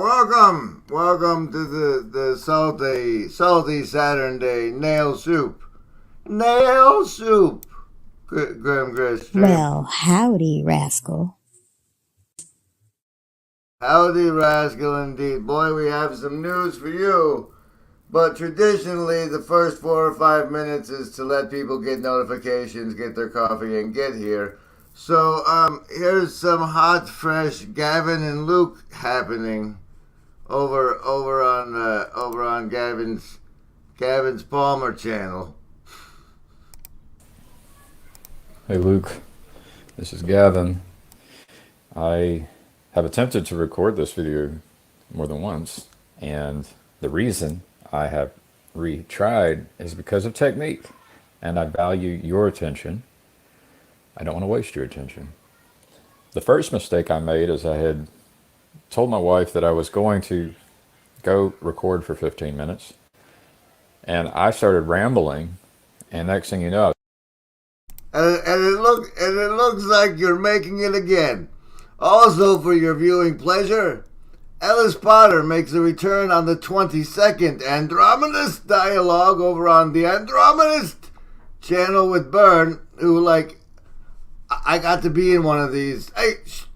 Welcome to the salty Saturnday nail soup. Grim Christian. Well, howdy, Rascal. Howdy, Rascal, indeed. Boy, we have some news for you. But traditionally, the first 4 or 5 minutes is to let people get notifications, get their coffee, and get here. So, here's some hot, fresh Gavin and Luke happening over on Gavin's Palmer channel. Hey Luke, this is Gavin. I have attempted to record this video more than once, and the reason I have retried is because of technique, and I value your attention. I don't want to waste your attention. The first mistake I made is I had told my wife that I was going to go record for 15 minutes, and I started rambling, and next thing you know, And it looks like you're making it again. Also, for your viewing pleasure, Ellis Potter makes a return on the 22nd Andromedist dialogue over on the Andromedist channel with Byrne, who, I got to be in one of these. Hey,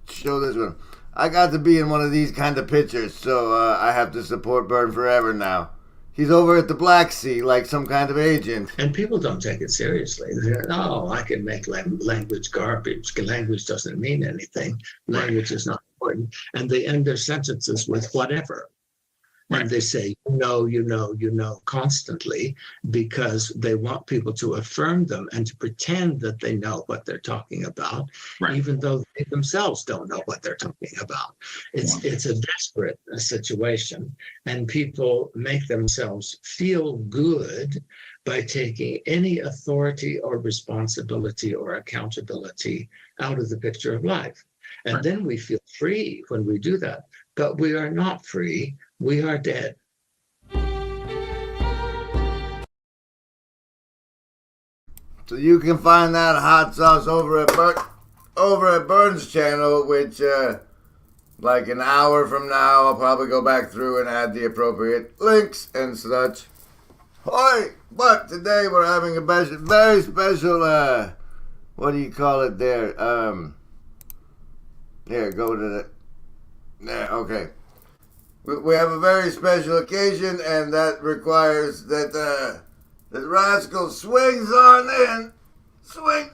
show this one. I got to be in one of these kind of pictures, so I have to support Byrne forever now. He's over at the Black Sea like some kind of agent. And people don't take it seriously. They're, oh, I can make language garbage. Language doesn't mean anything. Language is not important. And they end their sentences with whatever. Right. And they say, you know, constantly, because they want people to affirm them and to pretend that they know what they're talking about, even though they themselves don't know what they're talking about. It's a desperate situation, and people make themselves feel good by taking any authority or responsibility or accountability out of the picture of life. And then we feel free when we do that, but we are not free. We are dead. So you can find that hot sauce over at Byrne's channel, which like an hour from now I'll probably go back through and add the appropriate links and such. Hoi! But today we're having a very special what do you call it there? Here, go to the there, okay. We have a very special occasion, and that requires that that Rascal swings on in. Swing.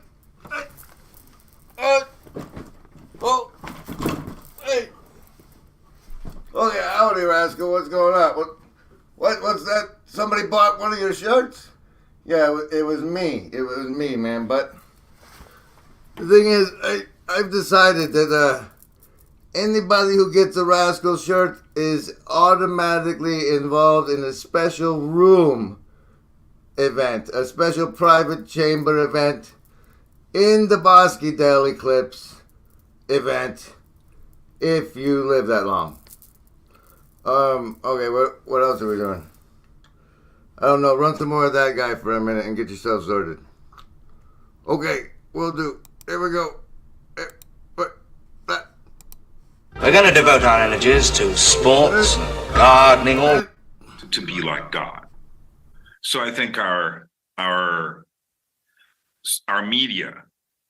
Oh. Hey. Okay, howdy, Rascal. What's going on? What's that? Somebody bought one of your shirts? Yeah, it was me. It was me, man. But the thing is, I've decided that anybody who gets a Rascal shirt is automatically involved in a special room event, a special private chamber event in the Bosky Dell Eclipse event, if you live that long. Okay, what else are we doing? I don't know, run some more of that guy for a minute and get yourself sorted. Okay, we'll do. Here we go. We're going to devote our energies to sports, gardening, all to be like God. So I think our media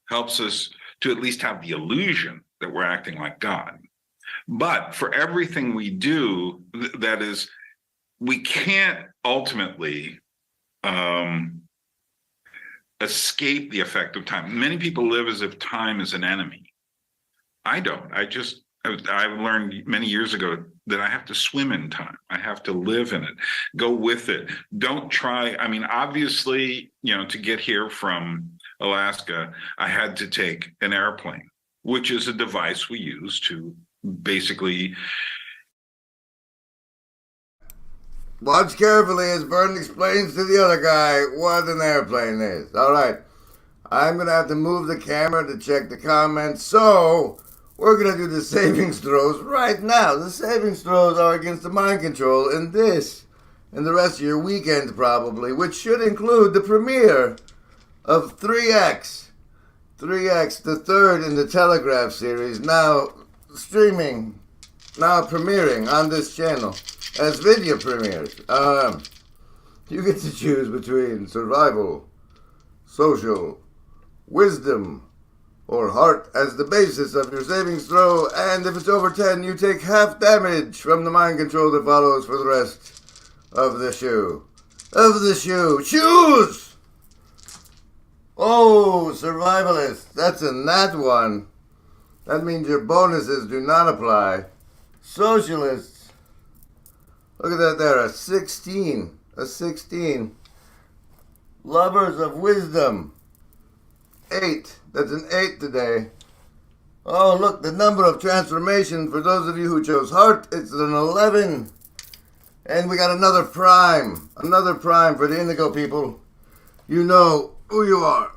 helps us to at least have the illusion that we're acting like God. But for everything we do, that is, we can't ultimately escape the effect of time. Many people live as if time is an enemy. I don't. I learned many years ago that I have to swim in time. I have to live in it, go with it. Don't try. I mean, obviously, to get here from Alaska, I had to take an airplane, which is a device we use to basically. Watch carefully as Byrne explains to the other guy what an airplane is. All right. I'm going to have to move the camera to check the comments, so we're going to do the savings throws right now. The savings throws are against the mind control in this and the rest of your weekend probably, which should include the premiere of 3X. 3X, the third in the Telegraph series, now streaming now premiering on this channel as video premieres. You get to choose between survival, social, wisdom, or heart as the basis of your savings throw, and if it's over 10, you take half damage from the mind control that follows for the rest of the shoe. Choose! Oh, survivalist, that's a nat one. That means your bonuses do not apply. Socialists, look at that there, a 16. Lovers of wisdom, 8. That's an 8 today. Oh, look, the number of transformation for those of you who chose heart, it's an 11. And we got another prime for the indigo people. You know who you are.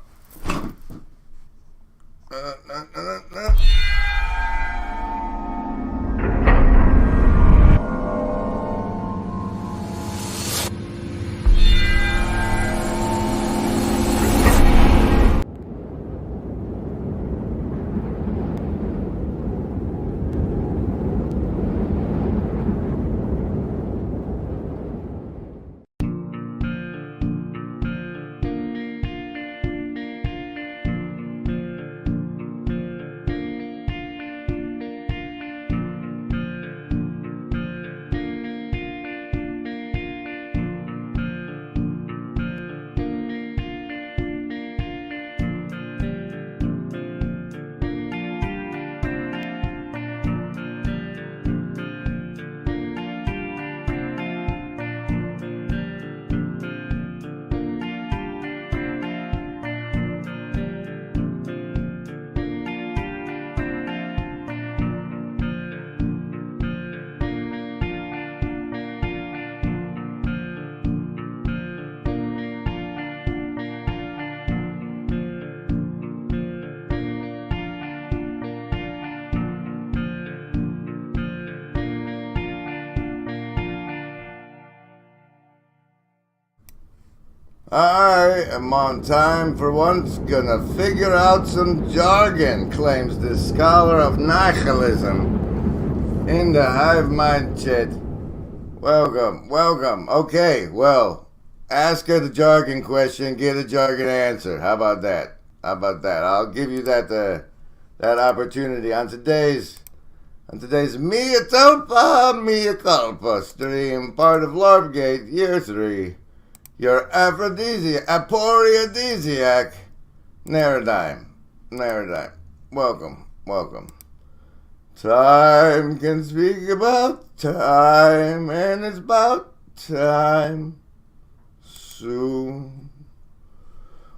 I am on time for once, gonna figure out some jargon, claims the scholar of nihilism in the hive mind chat. Welcome. Okay, well, ask her the jargon question, get a jargon answer. How about that? I'll give you that opportunity on today's Mea Culpa stream, part of Larpgate, year 3. Your aphrodisiac, Neradime. Welcome. Time can speak about time, and it's about time soon.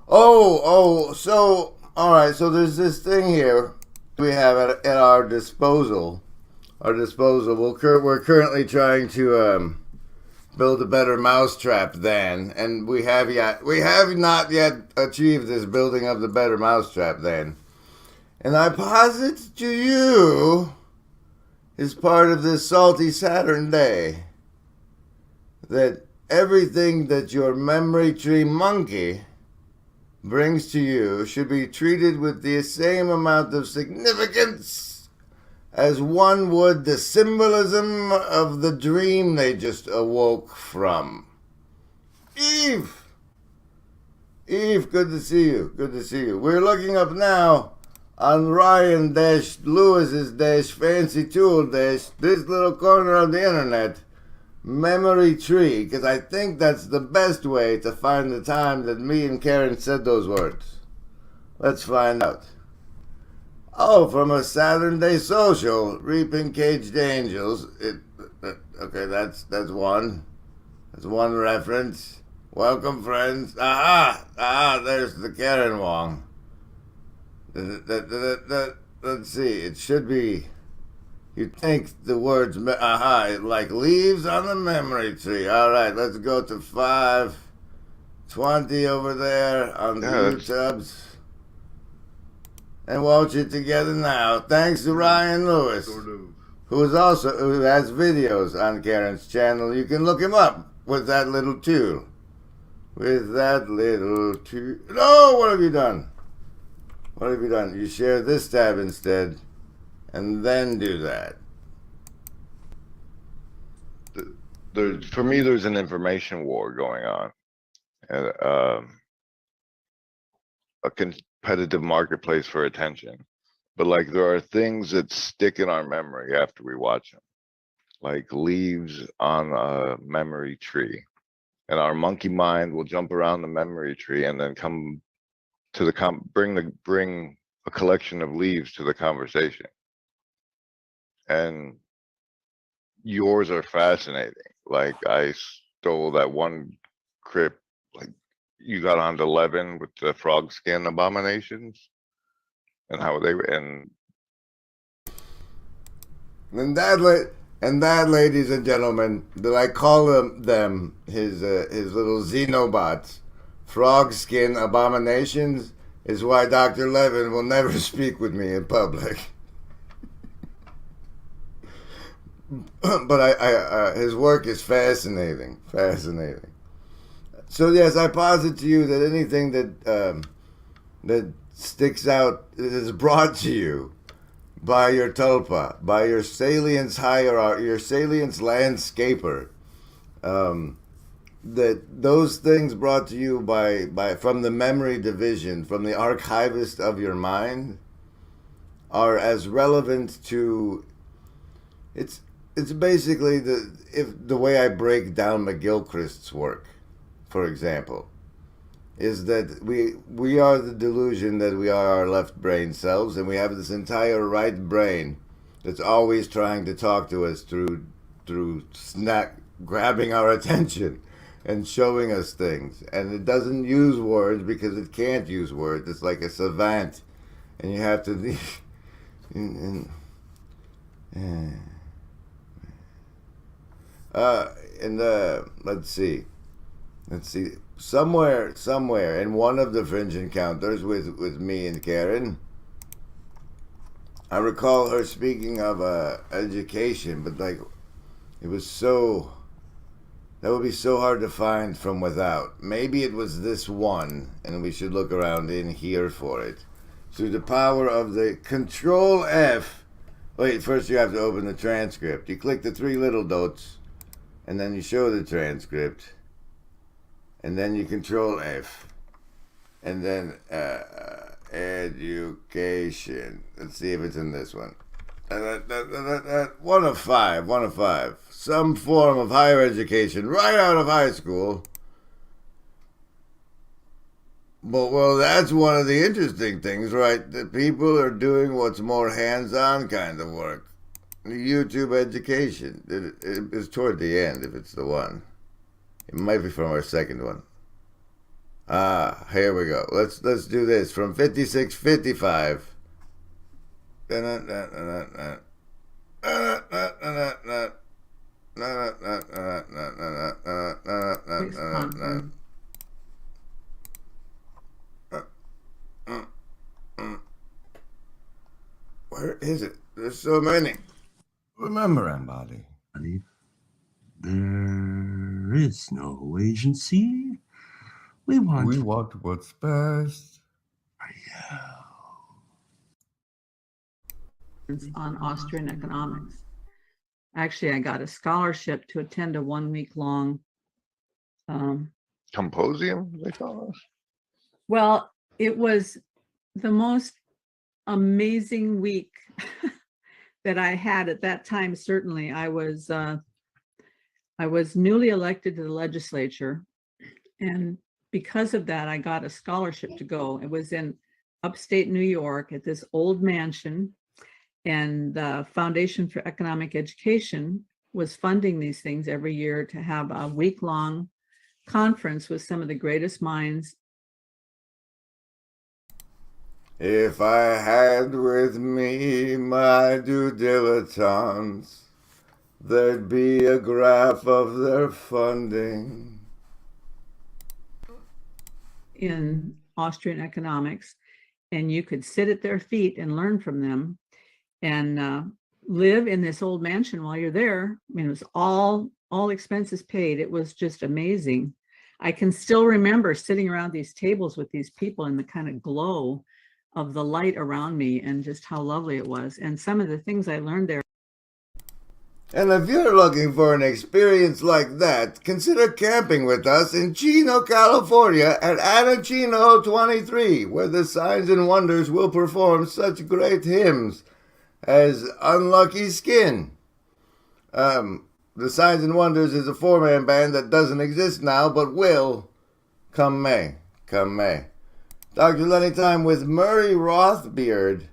So, alright, so there's this thing here we have at our disposal. We're currently trying to, build a better mousetrap then, and we have not yet achieved this building of the better mousetrap then. And I posit to you, as part of this salty Saturnday, that everything that your memory tree monkey brings to you should be treated with the same amount of significance as one would the symbolism of the dream they just awoke from. Eve, good to see you. We're looking up now on Ryan-Lewis's-fancy tool this little corner of the internet, memory tree, because I think that's the best way to find the time that me and Karen said those words. Let's find out. Oh, from a Saturnday social, reaping caged angels. Okay, that's one. That's one reference. Welcome, friends. There's the Karen Wong. Let's see, it should be, you'd think the words, like leaves on the memory tree. All right, let's go to 520 over there on the YouTubes. And watch it together now. Thanks to Ryan Lewis, who has videos on Karen's channel. You can look him up with that little tool. No, what have you done? You share this tab instead, and then do that. for me, there's an information war going on, and a competitive marketplace for attention. But like, there are things that stick in our memory after we watch them, like leaves on a memory tree, and our monkey mind will jump around the memory tree and then come to the bring a collection of leaves to the conversation. And yours are fascinating. Like, I stole that one crypt, like you got onto 11 with the frog skin abominations and how they and that, ladies and gentlemen, that I call them his little xenobots, frog skin abominations, is why Dr. Levin will never speak with me in public. But I his work is fascinating. So yes, I posit to you that anything that sticks out, that is brought to you by your tulpa, by your salience hierarchy, your salience landscaper, that those things brought to you by from the memory division, from the archivist of your mind, are as relevant to it's basically the way I break down McGilchrist's work, for example, is that we are the delusion that we are our left brain selves, and we have this entire right brain that's always trying to talk to us through grabbing our attention and showing us things. And it doesn't use words because it can't use words. It's like a savant, and you have to let's see. Somewhere in one of the fringe encounters with me and Karen, I recall her speaking of education, but like, it was that would be so hard to find from without. Maybe it was this one, and we should look around in here for it. Through the power of the Control F. Wait, first you have to open the transcript. You click the three little dots, and then you show the transcript, and then you Control F, and then education. Let's see if it's in this one. 1 of 5. Some form of higher education right out of high school. But, well, that's one of the interesting things, right? That people are doing what's more hands-on kind of work. YouTube education. It is toward the end, if it's the one. It might be from our second one. Here we go. Let's do this from 5655. Where is it? There's so many. Remember, Embody. There is no agency. We want what's best. On Austrian economics. Actually, I got a scholarship to attend a 1 week long Symposium, they call us. Well, it was the most amazing week that I had at that time. Certainly, I was newly elected to the legislature, and because of that, I got a scholarship to go. It was in upstate New York at this old mansion, and the Foundation for Economic Education was funding these things every year to have a week-long conference with some of the greatest minds. If I had with me my due dilettantes, there'd be a graph of their funding. In Austrian economics, and you could sit at their feet and learn from them, and live in this old mansion while you're there. I mean, it was all expenses paid. It was just amazing. I can still remember sitting around these tables with these people and the kind of glow of the light around me, and just how lovely it was. And some of the things I learned there. And if you're looking for an experience like that, consider camping with us in Chino, California at Anachino 23, where the Signs and Wonders will perform such great hymns as Unlucky Skin. The Signs and Wonders is a four-man band that doesn't exist now, but will come May. Come May. Dr. Lenny Time with Murray Rothbeard.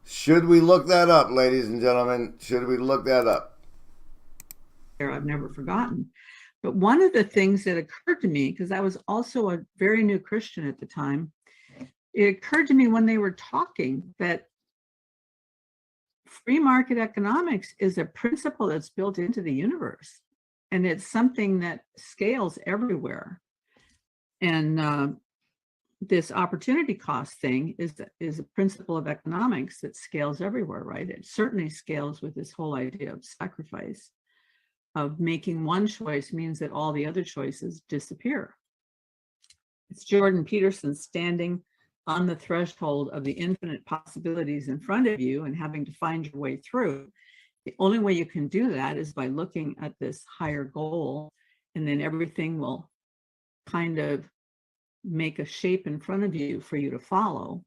Should we look that up, ladies and gentlemen? Should we look that up? I've never forgotten. But one of the things that occurred to me, because I was also a very new Christian at the time, it occurred to me when they were talking that free market economics is a principle that's built into the universe. And it's something that scales everywhere. And this opportunity cost thing is a principle of economics that scales everywhere, right? It certainly scales with this whole idea of sacrifice, of making one choice means that all the other choices disappear. It's Jordan Peterson standing on the threshold of the infinite possibilities in front of you and having to find your way through. The only way you can do that is by looking at this higher goal, and then everything will kind of make a shape in front of you for you to follow.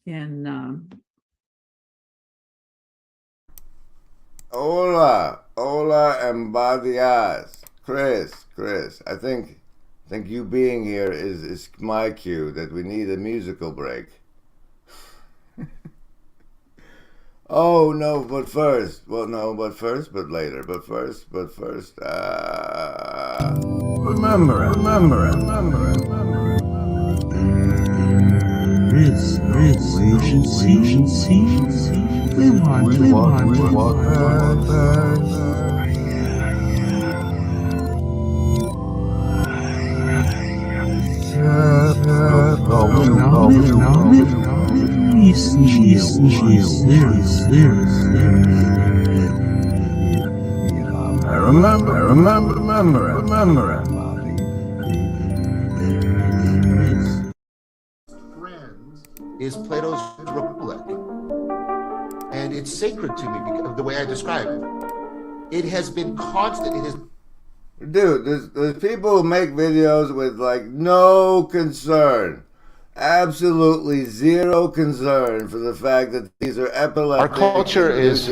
And Hola and badias. Chris, I think you being here is my cue that we need a musical break. Oh no, but first, but later, but first, remember it. There is no agency. We want Remember it. Friends is Plato's Republic. And it's sacred to me because of the way I describe it. It has been constant. It has. Dude, there's people who make videos with like no concern, absolutely zero concern for the fact that these are epileptic Our culture is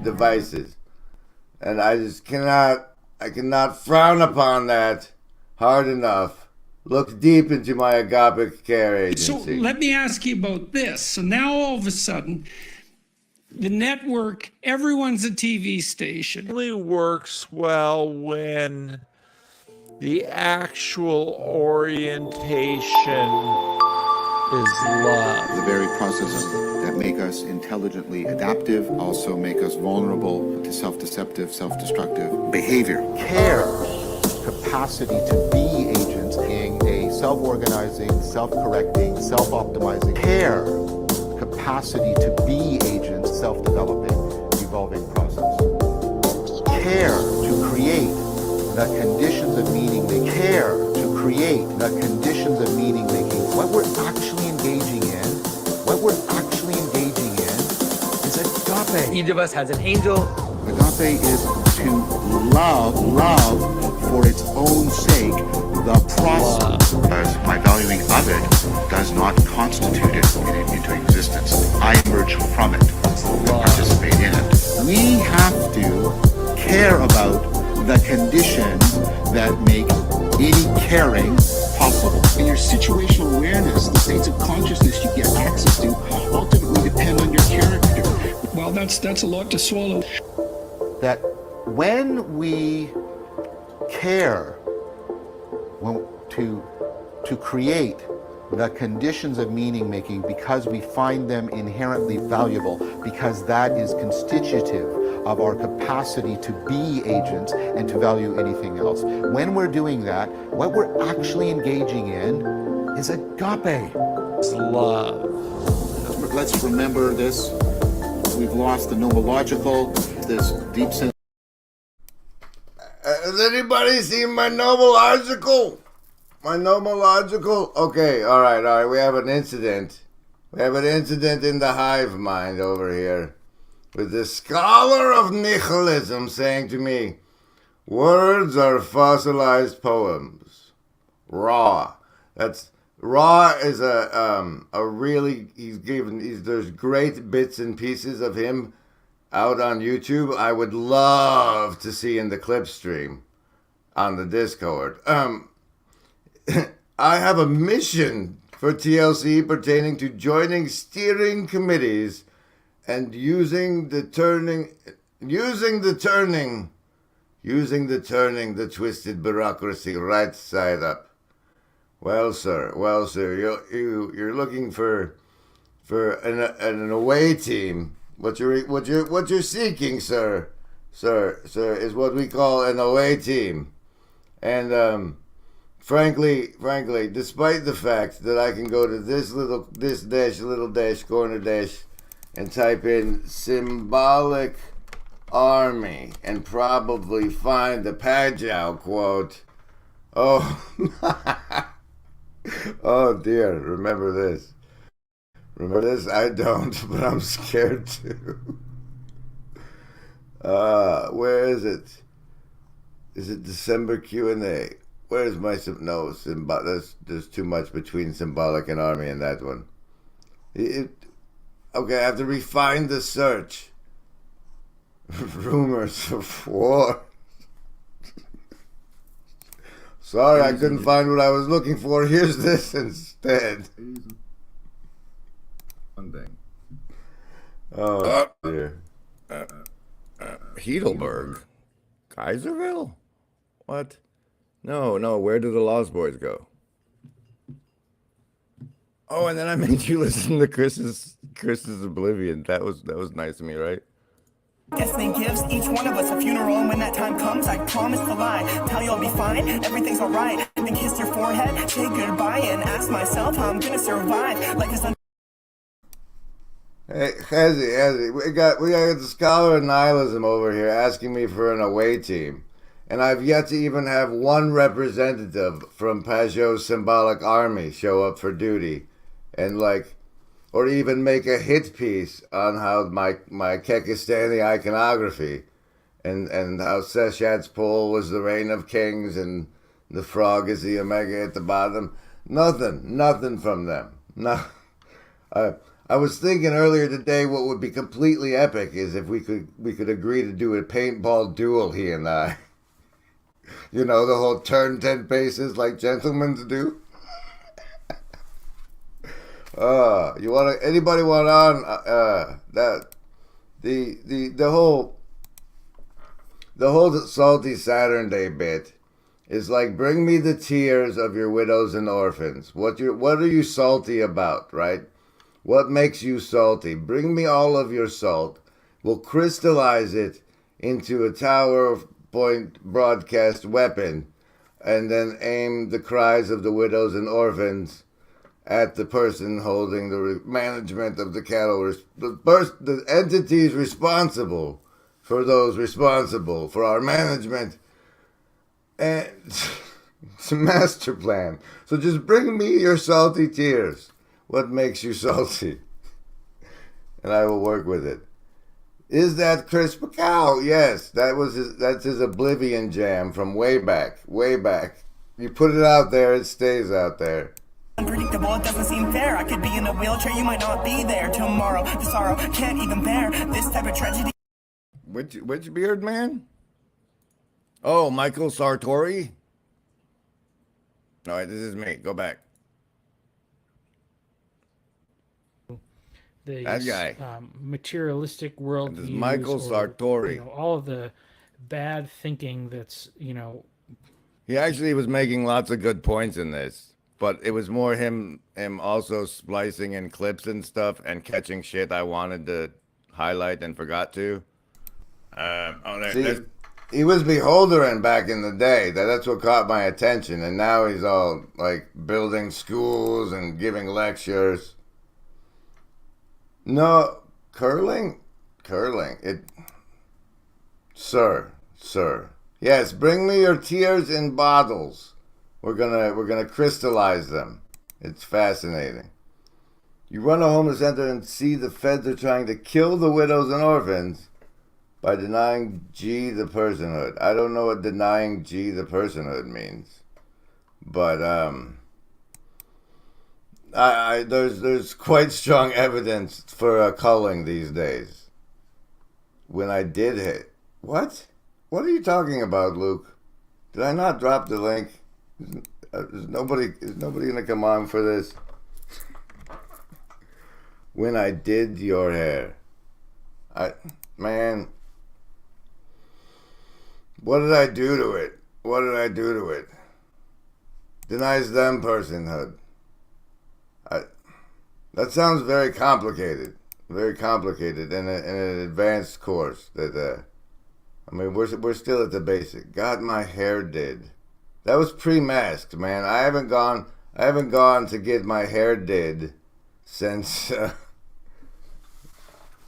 devices, and I just cannot frown upon that hard enough. Look deep into my agapic care agency. So let me ask you about this. So now all of a sudden, the network, everyone's a TV station. It really works well when the actual orientation is love. The very processes that make us intelligently adaptive also make us vulnerable to self-deceptive, self-destructive behavior. Care, capacity to be agents, being a self-organizing, self-correcting, self-optimizing. Care, capacity to be agents, self-developing, evolving process. Care to create the conditions of meaning making. Care to create the conditions of meaning making. What we're actually engaging in, is agape. Each of us has an angel. Agape is to love for its own sake the process. Because my valuing of it does not constitute it into existence. I emerge from it and participate in it. We have to care about the conditions that make any caring possible. And your situational awareness, the states of consciousness you get access to, ultimately depend on your character. Well, that's a lot to swallow. That when we care to create the conditions of meaning making because we find them inherently valuable, because that is constitutive of our capacity to be agents and to value anything else. When we're doing that, what we're actually engaging in is agape. It's love. Let's remember this. We've lost the nomological, this deep sense. Has anybody seen my nomological? Okay, all right. We have an incident. We have an incident in the hive mind over here. with the scholar of nihilism saying to me, words are fossilized poems. Raw. Raw is a really, there's great bits and pieces of him out on YouTube. I would love to see in the clip stream on the Discord. I have a mission for TLC pertaining to joining steering committees and using the twisted bureaucracy right side up. Well, sir, you're looking for an away team. What you're seeking, sir, is what we call an away team. And frankly, despite the fact that I can go to this little dash corner dash and type in symbolic army and probably find the Pajau quote. Oh, oh dear, remember this. Remember this? I don't, but I'm scared too. Where is it? Is it December Q&A? Where's my there's too much between symbolic and army in that one. Okay, I have to refine the search. Rumors of war. Sorry, I couldn't find what I was looking for. Here's this instead. One thing. Oh, dear. Heidelberg? Kaiserville? What? No, where did the Lost Boys go? Oh, and then I made you listen to Chris's Oblivion. That was nice of me, right? Destiny gives each one of us a funeral, and when that time comes, I promise to lie. Tell you I'll be fine, everything's alright. Then kiss your forehead, say goodbye, and ask myself how I'm gonna survive. Life is Hey, Hezzy, we got the scholar of nihilism over here asking me for an away team. And I've yet to even have one representative from Pajot's symbolic army show up for duty. And or even make a hit piece on how my Kekistani iconography and how Seshat's pole was the reign of kings and the frog is the omega at the bottom. Nothing from them. No. I was thinking earlier today what would be completely epic is if we could agree to do a paintball duel, he and I. You know, the whole turn 10 paces like gentlemen do. Anybody want on that the whole salty Saturnday bit is like, bring me the tears of your widows and orphans. What are you salty about, right? What makes you salty? Bring me all of your salt. We'll crystallize it into a tower point broadcast weapon and then aim the cries of the widows and orphans at the person holding the management of the cattle, the entities responsible for our management. And it's a master plan. So just bring me your salty tears. What makes you salty? And I will work with it. Is that Chris Pacal? Yes, that's his Oblivion jam from way back. You put it out there, it stays out there. unpredictable, it doesn't seem fair. I could be in a wheelchair, you might not be there tomorrow. The sorrow can't even bear this type of tragedy. Which beard man? Oh, Michael Sartori? No, this is me. Go back. That guy. Materialistic world. This is Michael Sartori. All of the bad thinking that's, He actually was making lots of good points in this, but it was more him also splicing in clips and stuff and catching shit I wanted to highlight and forgot to. He was beholdering back in the day. That's what caught my attention, and now he's all like building schools and giving lectures. No, curling. Sir. Yes, bring me your tears in bottles. We're gonna crystallize them. It's fascinating. You run a homeless center and see the feds are trying to kill the widows and orphans by denying G the personhood. I don't know what denying G the personhood means, but there's quite strong evidence for culling these days. When I did hit, what are you talking about, Luke? Did I not drop the link? Is nobody gonna come on for this? When I did your hair, man, what did I do to it? What did I do to it? Denies them personhood. That sounds very complicated in an advanced course. That I mean, we're still at the basic. Got my hair did. That was pre-masked, man. I haven't gone to get my hair did since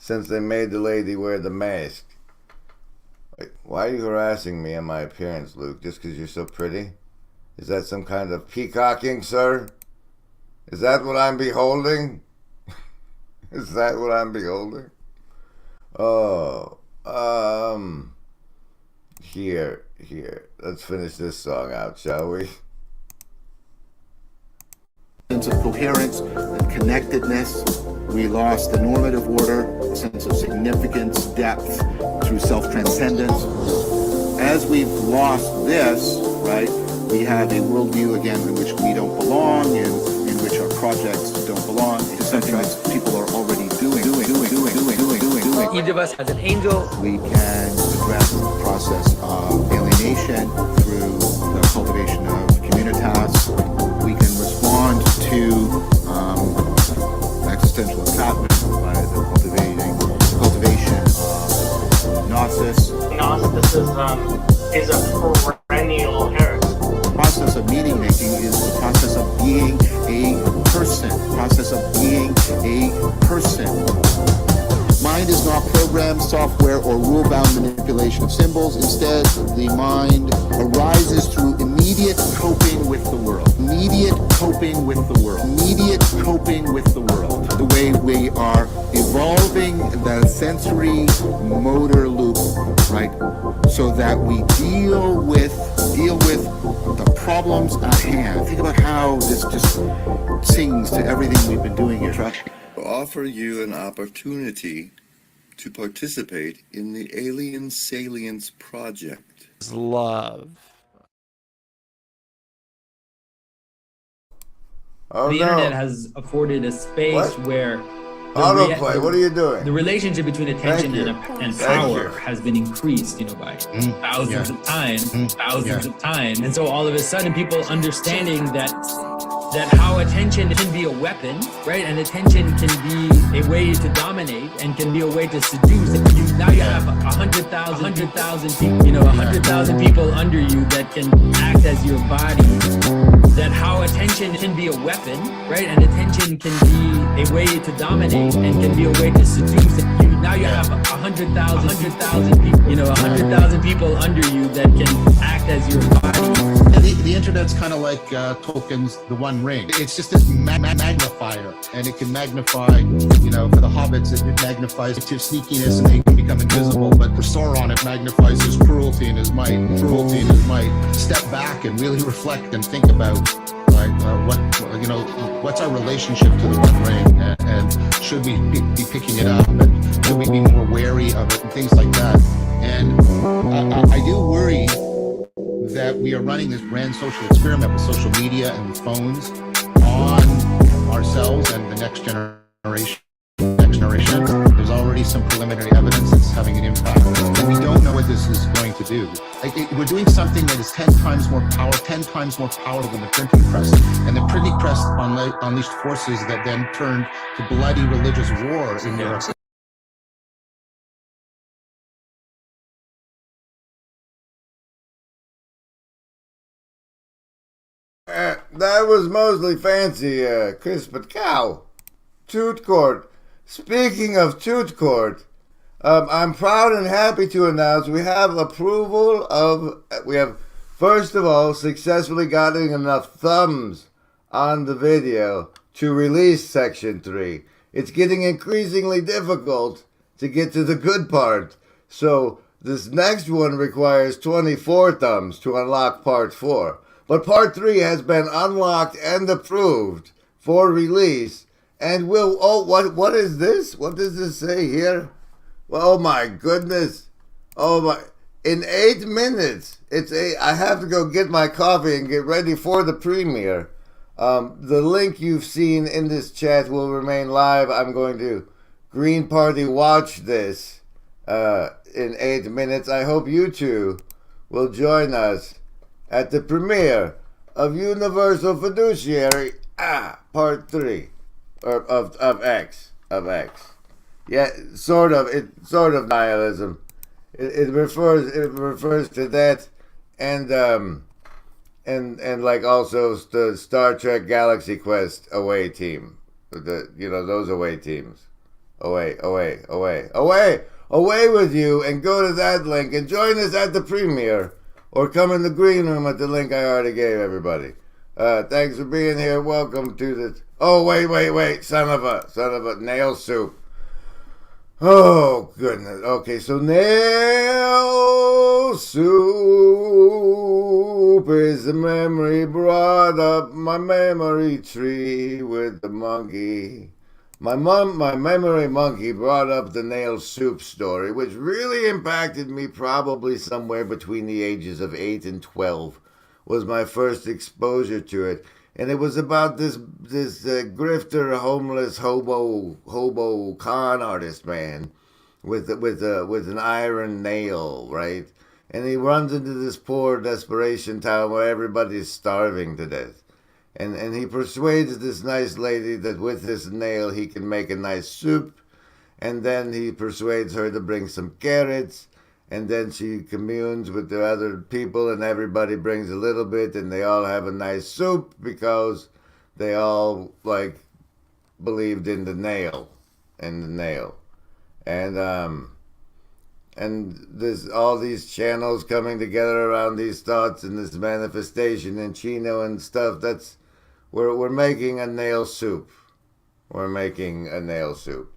they made the lady wear the mask. Like, why are you harassing me on my appearance, Luke? Just because you're so pretty? Is that some kind of peacocking, sir? Is that what I'm beholding? Is that what I'm beholding? Oh, here. Let's finish this song out, shall we? Sense of coherence and connectedness. We lost the normative order, a sense of significance, depth through self-transcendence. As we've lost this, right, we have a worldview again in which we don't belong, in which our projects don't belong. It's something that people are already doing. Each of us has an angel. We can address the process of alienation through the cultivation of communitas. We can respond to existential entrapment by the cultivation of gnosis. Gnosticism is a perennial heresy. The process of meaning making is the process of being a person. Mind is not programmed software or rule-bound manipulation of symbols. Instead, the mind arises through immediate coping with the world. The way we are evolving the sensory motor loop, right? So that we deal with the problems at hand. Think about how this just sings to everything we've been doing here, right? Offer you an opportunity to participate in the Alien Salience Project. Love. Oh, the internet has afforded a space where autoplay. What are you doing? The relationship between attention and power has been increased, by thousands of times, and so all of a sudden, people understanding that how attention can be a weapon, right? And attention can be a way to dominate and can be a way to seduce. Now you have 100,000 people, 100,000 people under you that can act as your body. That how attention can be a weapon, right? And attention can be a way to dominate and can be a way to seduce. Now you have 100,000 people, 100,000 people under you that can act as your body. And the internet's kind of like Tolkien's The One Ring. It's just this magnifier, and it can magnify, for the hobbits, it magnifies his sneakiness and they can become invisible. But for Sauron, it magnifies his cruelty and his might. Step back and really reflect and think about, what's our relationship to the One Ring, and should we be picking it up, and should we be more wary of it, and things like that. And I do worry that we are running this grand social experiment with social media and with phones on ourselves and the next generation. There's already some preliminary evidence that's having an impact, and we don't know what this is going to do. We're doing something that is 10 times more powerful than the printing press, and the printing press unleashed forces that then turned to bloody religious war in Europe. That was mostly fancy, Chris, but cow. Toot Court. Speaking of Toot Court, I'm proud and happy to announce we have first of all, successfully gotten enough thumbs on the video to release Section 3. It's getting increasingly difficult to get to the good part. So this next one requires 24 thumbs to unlock Part 4. But Part 3 has been unlocked and approved for release. And will, oh, what is this? What does this say here? Well, oh my goodness. Oh my, in 8 minutes. I have to go get my coffee and get ready for the premiere. The link you've seen in this chat will remain live. I'm going to Green Party watch this in 8 minutes. I hope you two will join us at the premiere of Universal Fiduciary, Part 3, or of X. Yeah, sort of nihilism. It refers to that, and like also the Star Trek Galaxy Quest away team, those away teams, away with you, and go to that link and join us at the premiere, or come in the green room at the link I already gave everybody. Thanks for being here. Welcome to the. Oh wait, son of a nail soup. Oh, goodness. Okay, so nail soup is a memory brought up my memory tree with the monkey. My memory monkey brought up the nail soup story, which really impacted me probably somewhere between the ages of 8 and 12, was my first exposure to it. And it was about this grifter, homeless, hobo con artist man with an iron nail, right? And he runs into this poor desperation town where everybody's starving to death. And he persuades this nice lady that with his nail he can make a nice soup. And then he persuades her to bring some carrots. And then she communes with the other people, and everybody brings a little bit, and they all have a nice soup because they all believed in the nail, and there's all these channels coming together around these thoughts and this manifestation in Chino and stuff. We're making a nail soup. We're making a nail soup.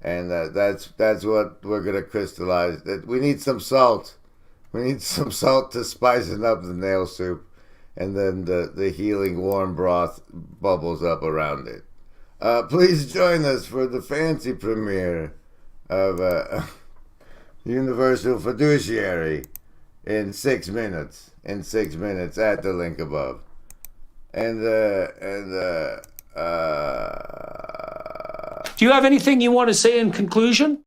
And that's what we're going to crystallize. We need some salt. We need some salt to spicing up the nail soup. And then the healing warm broth bubbles up around it. Please join us for the fancy premiere of Universal Fiduciary in 6 minutes. In 6 minutes at the link above. Do you have anything you want to say in conclusion?